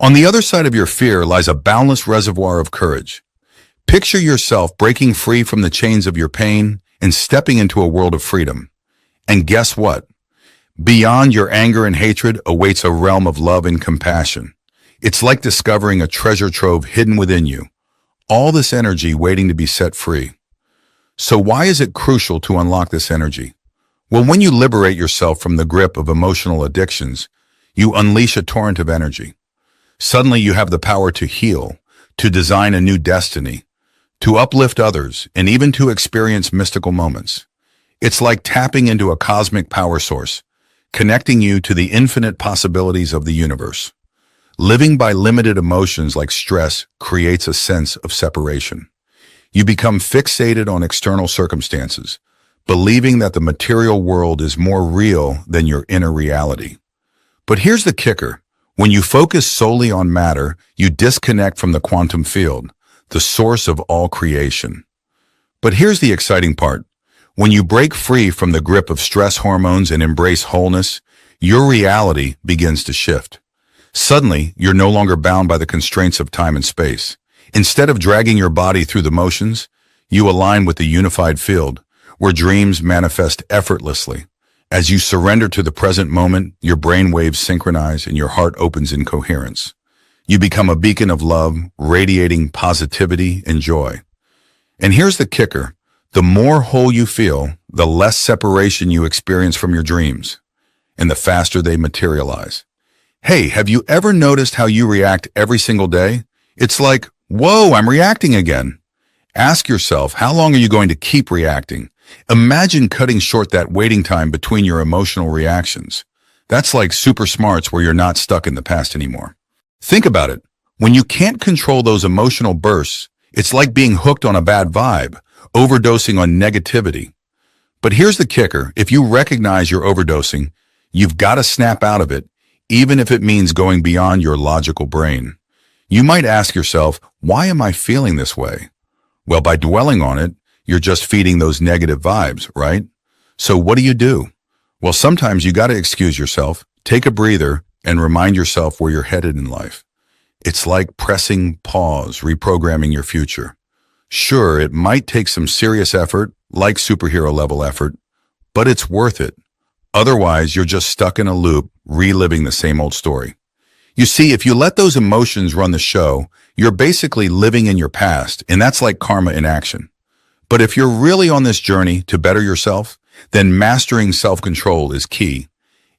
On the other side of your fear lies a boundless reservoir of courage. Picture yourself breaking free from the chains of your pain and stepping into a world of freedom. And guess what? Beyond your anger and hatred awaits a realm of love and compassion. It's like discovering a treasure trove hidden within you, all this energy waiting to be set free. So why is it crucial to unlock this energy? Well, when you liberate yourself from the grip of emotional addictions, you unleash a torrent of energy. Suddenly you have the power to heal, to design a new destiny, to uplift others, and even to experience mystical moments. It's like tapping into a cosmic power source, connecting you to the infinite possibilities of the universe. Living by limited emotions like stress creates a sense of separation. You become fixated on external circumstances, believing that the material world is more real than your inner reality. But here's the kicker. When you focus solely on matter, you disconnect from the quantum field, the source of all creation. But here's the exciting part. When you break free from the grip of stress hormones and embrace wholeness, your reality begins to shift. Suddenly, you're no longer bound by the constraints of time and space. Instead of dragging your body through the motions, you align with the unified field, where dreams manifest effortlessly. As you surrender to the present moment, your brain waves synchronize and your heart opens in coherence. You become a beacon of love, radiating positivity and joy. And here's the kicker. The more whole you feel, the less separation you experience from your dreams, and the faster they materialize. Hey, have you ever noticed how you react every single day? It's like, whoa, I'm reacting again. Ask yourself, how long are you going to keep reacting? Imagine cutting short that waiting time between your emotional reactions. That's like super smarts where you're not stuck in the past anymore. Think about it. When you can't control those emotional bursts, it's like being hooked on a bad vibe, overdosing on negativity. But here's the kicker. If you recognize you're overdosing, you've got to snap out of it, even if it means going beyond your logical brain. You might ask yourself, why am I feeling this way? Well, by dwelling on it, you're just feeding those negative vibes, right? So what do? Well, sometimes you got to excuse yourself, take a breather, and remind yourself where you're headed in life. It's like pressing pause, reprogramming your future. Sure, it might take some serious effort, like superhero level effort, but it's worth it. Otherwise, you're just stuck in a loop, reliving the same old story. You see, if you let those emotions run the show, you're basically living in your past, and that's like karma in action. But if you're really on this journey to better yourself, then mastering self-control is key.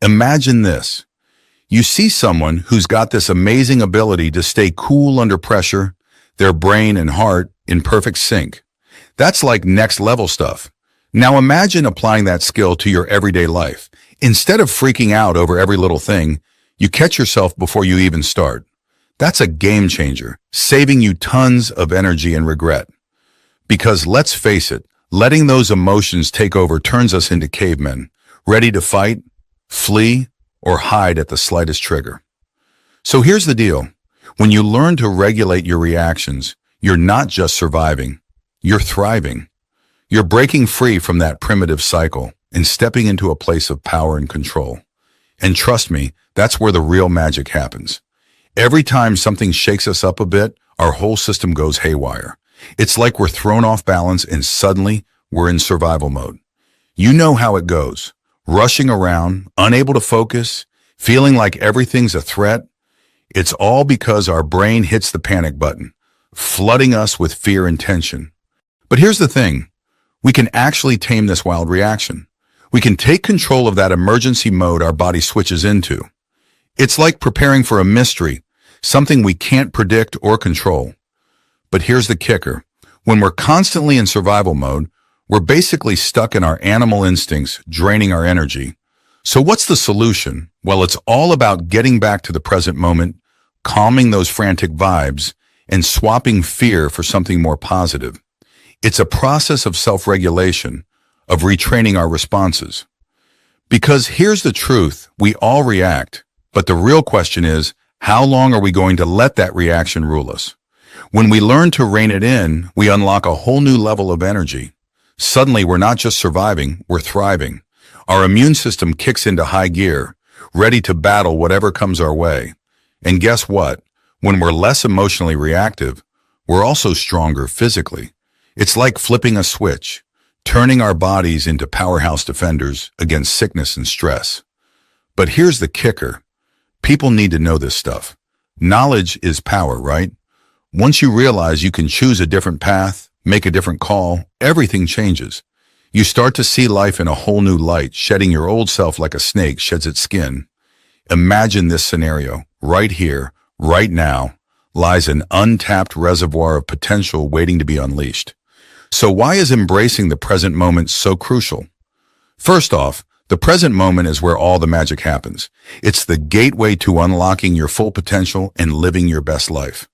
Imagine this. You see someone who's got this amazing ability to stay cool under pressure, their brain and heart in perfect sync. That's like next level stuff. Now imagine applying that skill to your everyday life. Instead of freaking out over every little thing, you catch yourself before you even start. That's a game changer, saving you tons of energy and regret. Because let's face it, letting those emotions take over turns us into cavemen, ready to fight, flee, or hide at the slightest trigger. So here's the deal. When you learn to regulate your reactions, you're not just surviving, you're thriving. You're breaking free from that primitive cycle and stepping into a place of power and control. And trust me, that's where the real magic happens. Every time something shakes us up a bit, our whole system goes haywire. It's like we're thrown off balance and suddenly we're in survival mode. You know how it goes. Rushing around, unable to focus, feeling like everything's a threat. It's all because our brain hits the panic button, flooding us with fear and tension. But here's the thing. We can actually tame this wild reaction. We can take control of that emergency mode our body switches into. It's like preparing for a mystery, something we can't predict or control. But here's the kicker. When we're constantly in survival mode, we're basically stuck in our animal instincts, draining our energy. So what's the solution? Well, it's all about getting back to the present moment, calming those frantic vibes, and swapping fear for something more positive. It's a process of self-regulation, of retraining our responses. Because here's the truth, we all react, but the real question is, how long are we going to let that reaction rule us? When we learn to rein it in, we unlock a whole new level of energy. Suddenly, we're not just surviving, we're thriving. Our immune system kicks into high gear, ready to battle whatever comes our way. And guess what? When we're less emotionally reactive, we're also stronger physically. It's like flipping a switch, turning our bodies into powerhouse defenders against sickness and stress. But here's the kicker. People need to know this stuff. Knowledge is power, right? Once you realize you can choose a different path, make a different call, everything changes. You start to see life in a whole new light, shedding your old self like a snake sheds its skin. Imagine this scenario. Right here, right now, lies an untapped reservoir of potential waiting to be unleashed. So why is embracing the present moment so crucial? First off, the present moment is where all the magic happens. It's the gateway to unlocking your full potential and living your best life.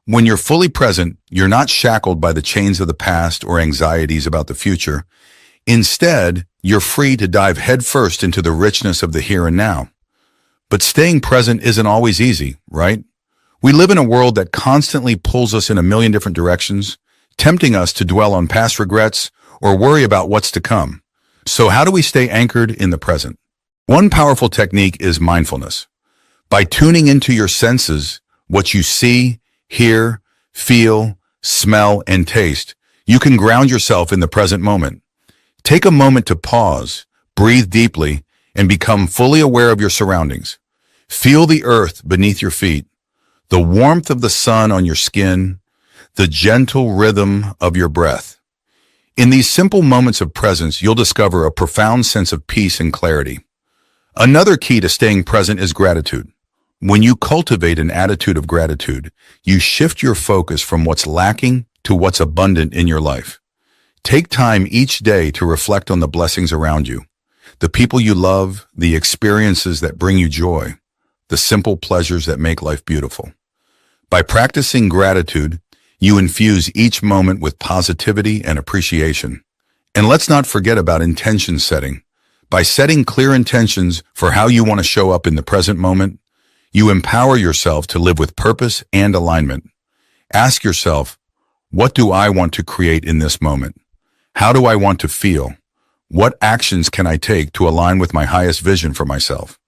When you're fully present, you're not shackled by the chains of the past or anxieties about the future. Instead, you're free to dive headfirst into the richness of the here and now. But staying present isn't always easy, right? We live in a world that constantly pulls us in a million different directions, tempting us to dwell on past regrets or worry about what's to come. So how do we stay anchored in the present? One powerful technique is mindfulness. By tuning into your senses, what you see, hear, feel, smell, and taste, you can ground yourself in the present moment. Take a moment to pause, breathe deeply, and become fully aware of your surroundings. Feel the earth beneath your feet, the warmth of the sun on your skin, the gentle rhythm of your breath. In these simple moments of presence, you'll discover a profound sense of peace and clarity. Another key to staying present is gratitude. When you cultivate an attitude of gratitude, you shift your focus from what's lacking to what's abundant in your life. Take time each day to reflect on the blessings around you, the people you love, the experiences that bring you joy, the simple pleasures that make life beautiful. By practicing gratitude, you infuse each moment with positivity and appreciation. And let's not forget about intention setting. By setting clear intentions for how you want to show up in the present moment, you empower yourself to live with purpose and alignment. Ask yourself, what do I want to create in this moment? How do I want to feel? What actions can I take to align with my highest vision for myself?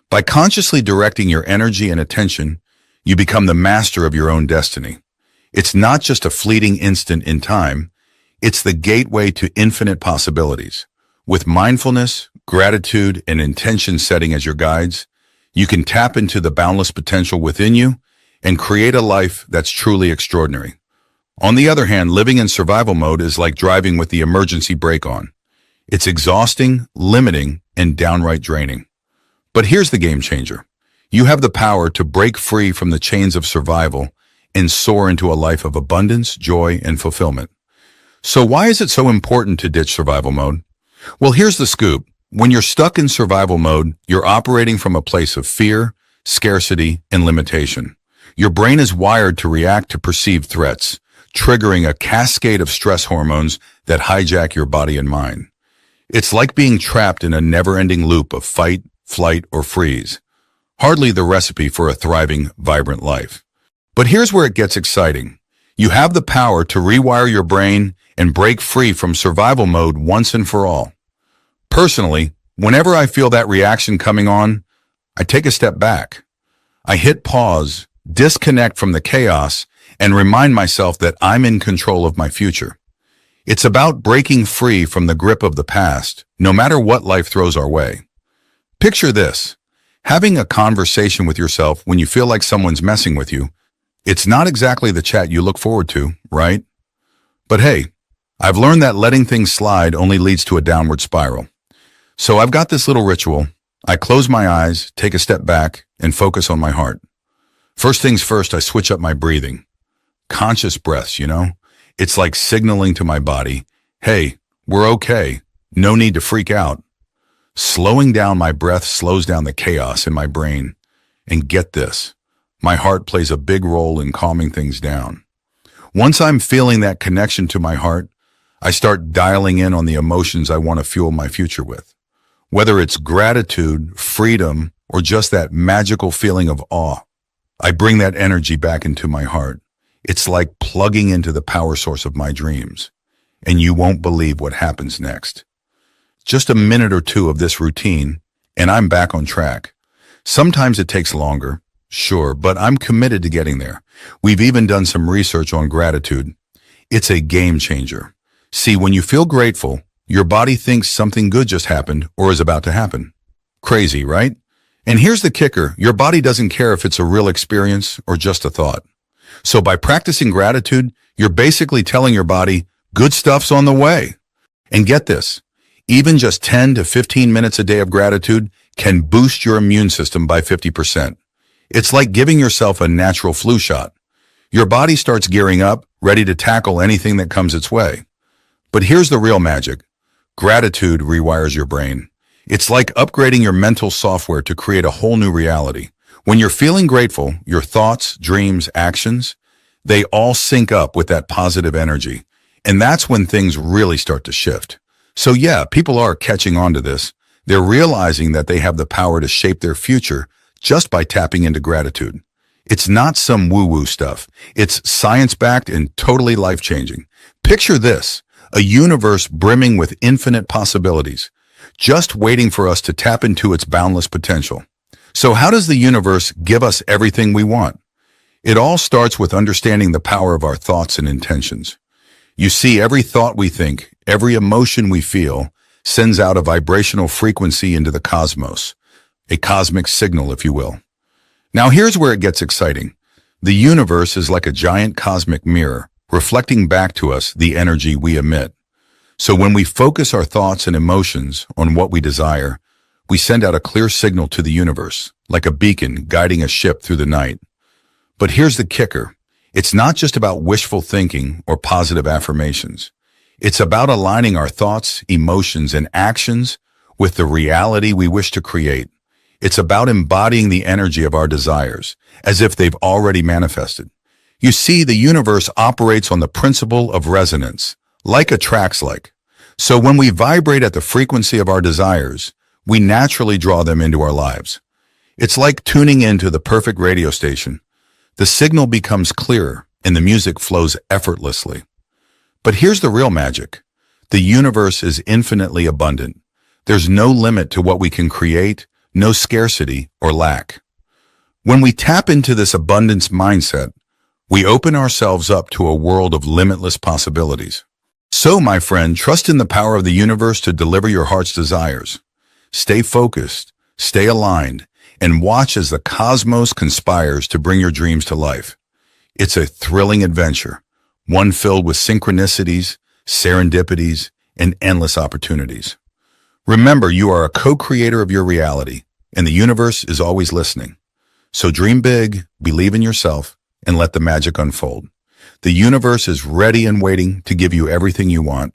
By consciously directing your energy and attention, you become the master of your own destiny. It's not just a fleeting instant in time, it's the gateway to infinite possibilities. With mindfulness, gratitude, and intention setting as your guides, you can tap into the boundless potential within you and create a life that's truly extraordinary. On the other hand, living in survival mode is like driving with the emergency brake on. It's exhausting, limiting, and downright draining. But here's the game changer. You have the power to break free from the chains of survival and soar into a life of abundance, joy, and fulfillment. So why is it so important to ditch survival mode? Well, here's the scoop. When you're stuck in survival mode, you're operating from a place of fear, scarcity, and limitation. Your brain is wired to react to perceived threats, triggering a cascade of stress hormones that hijack your body and mind. It's like being trapped in a never-ending loop of fight, flight, or freeze. Hardly the recipe for a thriving, vibrant life. But here's where it gets exciting. You have the power to rewire your brain and break free from survival mode once and for all. Personally, whenever I feel that reaction coming on, I take a step back. I hit pause, disconnect from the chaos, and remind myself that I'm in control of my future. It's about breaking free from the grip of the past, no matter what life throws our way. Picture this, having a conversation with yourself when you feel like someone's messing with you. It's not exactly the chat you look forward to, right? But hey, I've learned that letting things slide only leads to a downward spiral. So I've got this little ritual. I close my eyes, take a step back, and focus on my heart. First things first, I switch up my breathing. Conscious breaths, It's like signaling to my body, hey, we're okay. No need to freak out. Slowing down my breath slows down the chaos in my brain. And get this, my heart plays a big role in calming things down. Once I'm feeling that connection to my heart, I start dialing in on the emotions I want to fuel my future with. Whether it's gratitude, freedom, or just that magical feeling of awe, I bring that energy back into my heart. It's like plugging into the power source of my dreams. And you won't believe what happens next. Just a minute or two of this routine, and I'm back on track. Sometimes it takes longer, Sure, but I'm committed to getting there. We've even done some research on gratitude. It's a game changer. See, when you feel grateful, your body thinks something good just happened or is about to happen. Crazy, right? And here's the kicker. Your body doesn't care if it's a real experience or just a thought. So by practicing gratitude, you're basically telling your body, good stuff's on the way. And get this, even just 10 to 15 minutes a day of gratitude can boost your immune system by 50%. It's like giving yourself a natural flu shot. Your body starts gearing up, ready to tackle anything that comes its way. But here's the real magic. Gratitude rewires your brain. It's like upgrading your mental software to create a whole new reality. When you're feeling grateful, your thoughts, dreams, actions, they all sync up with that positive energy. And that's when things really start to shift. So yeah, people are catching on to this. They're realizing that they have the power to shape their future just by tapping into gratitude. It's not some woo-woo stuff. It's science-backed and totally life-changing. Picture this, a universe brimming with infinite possibilities, just waiting for us to tap into its boundless potential. So how does the universe give us everything we want? It all starts with understanding the power of our thoughts and intentions. You see, every thought we think, every emotion we feel, sends out a vibrational frequency into the cosmos, a cosmic signal, if you will. Now here's where it gets exciting. The universe is like a giant cosmic mirror, reflecting back to us the energy we emit. So when we focus our thoughts and emotions on what we desire, we send out a clear signal to the universe, like a beacon guiding a ship through the night. But here's the kicker. It's not just about wishful thinking or positive affirmations. It's about aligning our thoughts, emotions, and actions with the reality we wish to create. It's about embodying the energy of our desires, as if they've already manifested. You see, the universe operates on the principle of resonance, like attracts like. So when we vibrate at the frequency of our desires, we naturally draw them into our lives. It's like tuning into the perfect radio station. The signal becomes clearer, and the music flows effortlessly. But here's the real magic. The universe is infinitely abundant. There's no limit to what we can create, no scarcity or lack. When we tap into this abundance mindset, we open ourselves up to a world of limitless possibilities. So, my friend, trust in the power of the universe to deliver your heart's desires. Stay focused, stay aligned, and watch as the cosmos conspires to bring your dreams to life. It's a thrilling adventure, one filled with synchronicities, serendipities, and endless opportunities. Remember, you are a co-creator of your reality, and the universe is always listening. So dream big, believe in yourself, and let the magic unfold. The universe is ready and waiting to give you everything you want.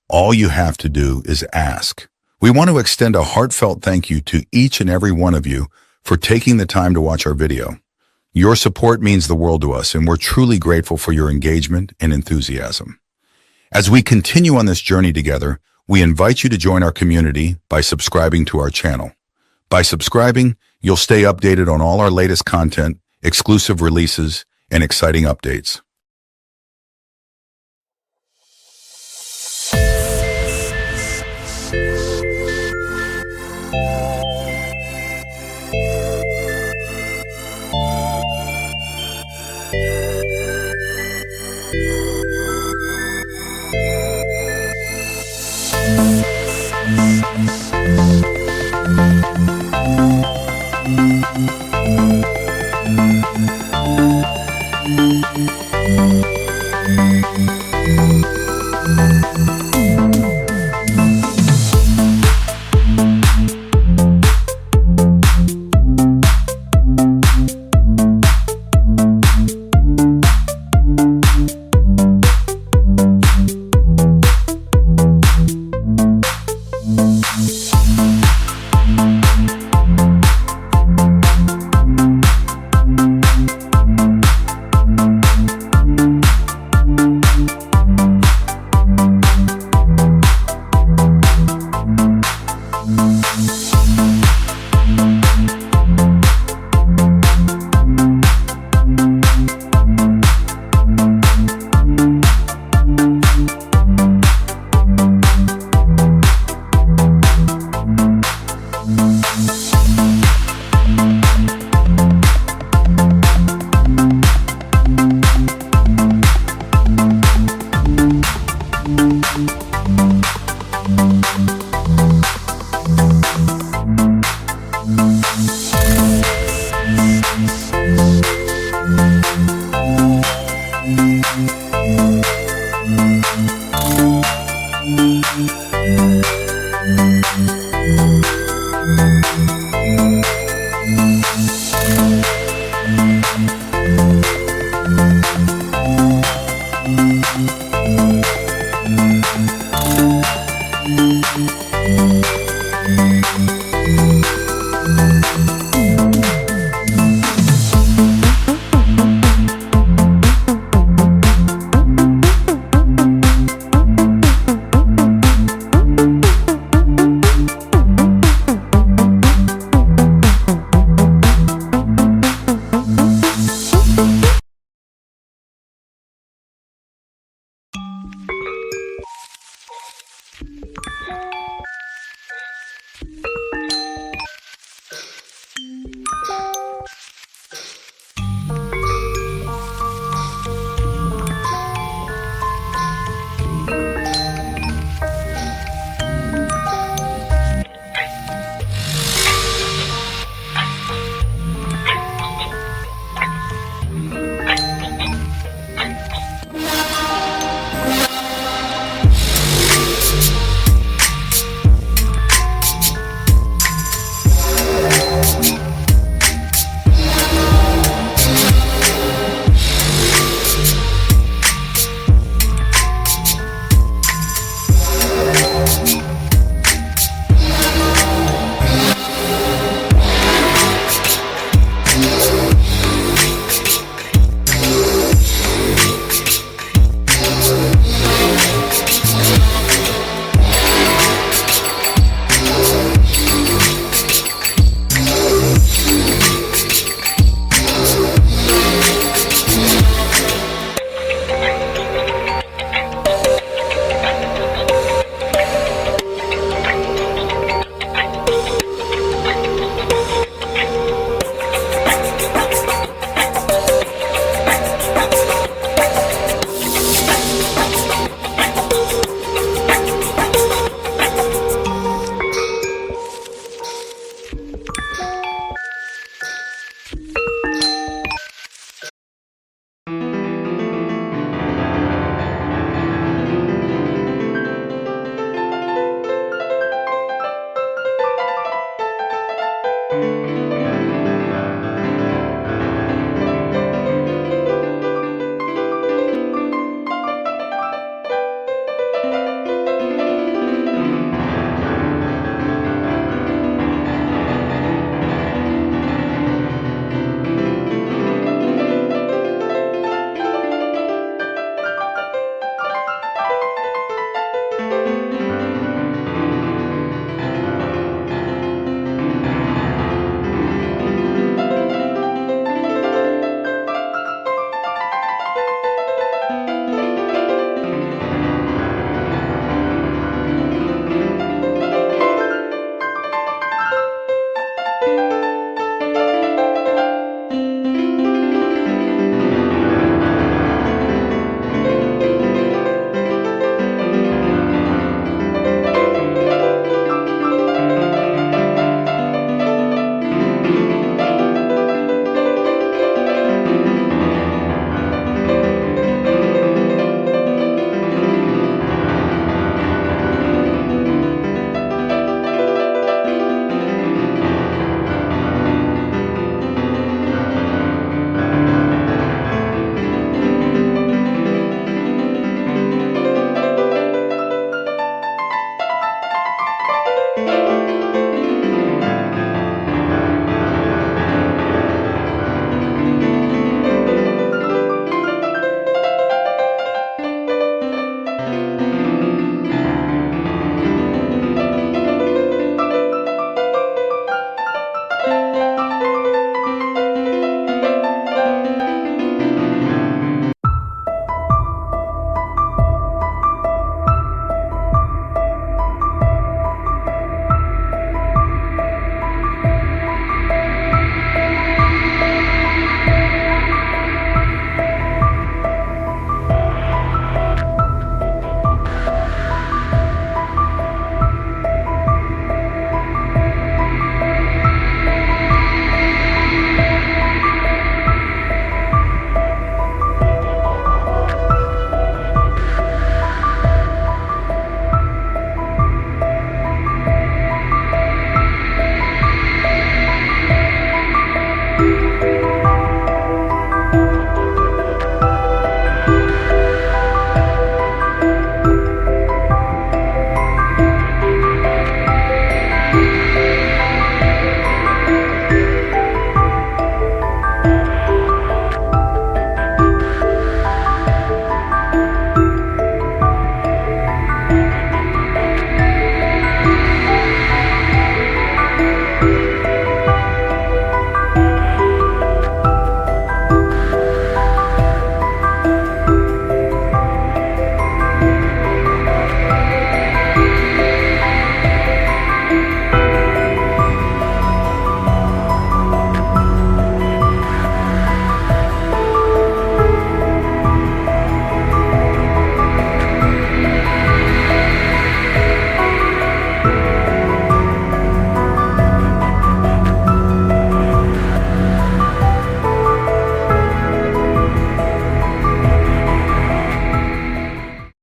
All you have to do is ask. We want to extend a heartfelt thank you to each and every one of you for taking the time to watch our video. Your support means the world to us, and we're truly grateful for your engagement and enthusiasm. As we continue on this journey together, we invite you to join our community by subscribing to our channel. By subscribing, you'll stay updated on all our latest content, exclusive releases, and exciting updates. Thank you.